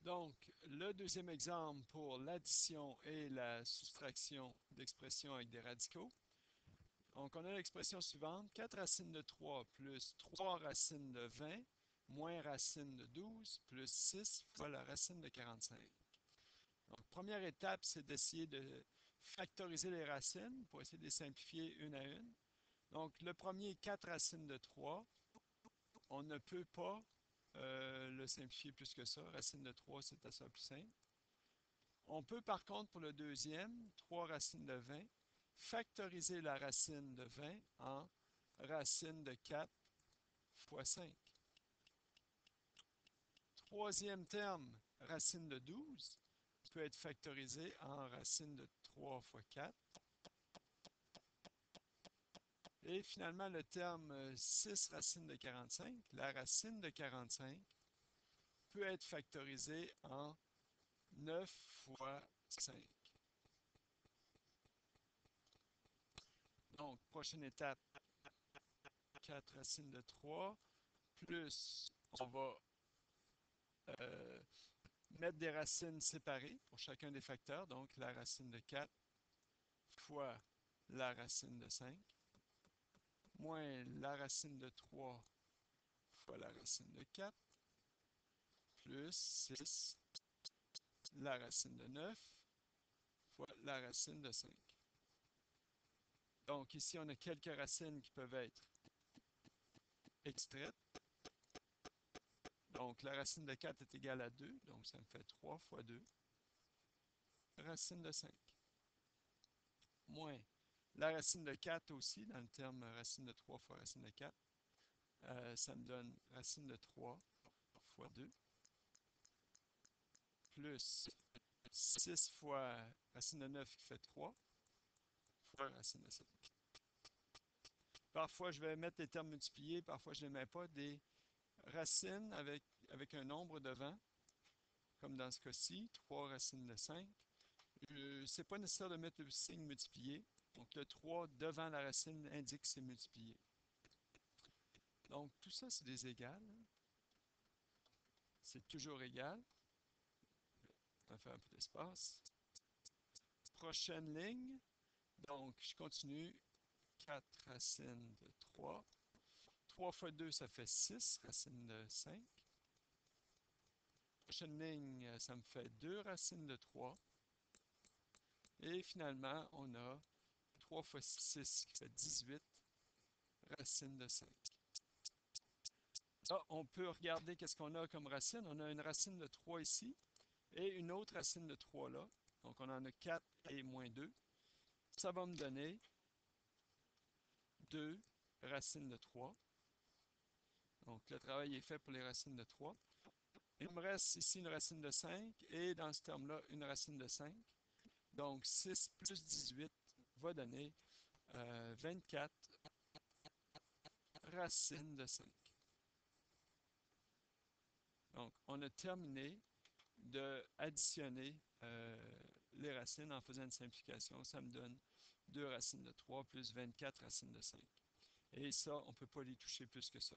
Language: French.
Donc, le deuxième exemple pour l'addition et la soustraction d'expressions avec des radicaux. Donc, on a l'expression suivante, 4 racines de 3 plus 3 racines de 20 moins racine de 12 plus 6 fois la racine de 45. Donc, première étape, c'est d'essayer de factoriser les racines pour essayer de les simplifier une à une. Donc, le premier, 4 racines de 3, on ne peut pas le simplifier plus que ça. Racine de 3, c'est à ça plus simple. On peut par contre, pour le deuxième, 3 racines de 20, factoriser la racine de 20 en racine de 4 fois 5. Troisième terme, racine de 12, peut être factorisé en racine de 3 fois 4. Et finalement, le terme 6 racine de 45, la racine de 45, peut être factorisé en 9 fois 5. Donc, prochaine étape, 4 racines de 3, plus on va euh, mettre des racines séparées pour chacun des facteurs. Donc, la racine de 4 fois la racine de 5, moins la racine de 3 fois la racine de 4, plus 6, la racine de 9 fois la racine de 5. Donc, ici, on a quelques racines qui peuvent être extraites. Donc, la racine de 4 est égale à 2, donc ça me fait 3 fois 2, racine de 5. Moins la racine de 4 aussi, dans le terme racine de 3 fois racine de 4, ça me donne racine de 3 fois 2, plus 6 fois racine de 9 qui fait 3, fois racine de 5. Parfois, je vais mettre les termes multipliés, parfois je ne les mets pas. Des racines avec un nombre devant, comme dans ce cas-ci, 3 racines de 5. Ce n'est pas nécessaire de mettre le signe multiplié. Donc, le 3 devant la racine indique que c'est multiplié. Donc, tout ça, c'est des égales. C'est toujours égal. On va faire un peu d'espace. Prochaine ligne. Donc, je continue. 4 racines de 3. 3 fois 2, ça fait 6 racines de 5. Prochaine ligne, ça me fait 2 racines de 3. Et finalement, on a 3 fois 6 qui fait 18 racines de 5. Là, on peut regarder qu'est-ce qu'on a comme racine. On a une racine de 3 ici et une autre racine de 3 là. Donc, on en a 4 et moins 2. Ça va me donner 2 racines de 3. Donc, le travail est fait pour les racines de 3. Il me reste ici une racine de 5 et dans ce terme-là, une racine de 5. Donc, 6 plus 18 va donner 24 racines de 5. Donc, on a terminé d'additionner les racines en faisant une simplification. Ça me donne 2 racines de 3 plus 24 racines de 5. Et ça, on ne peut pas les toucher plus que ça.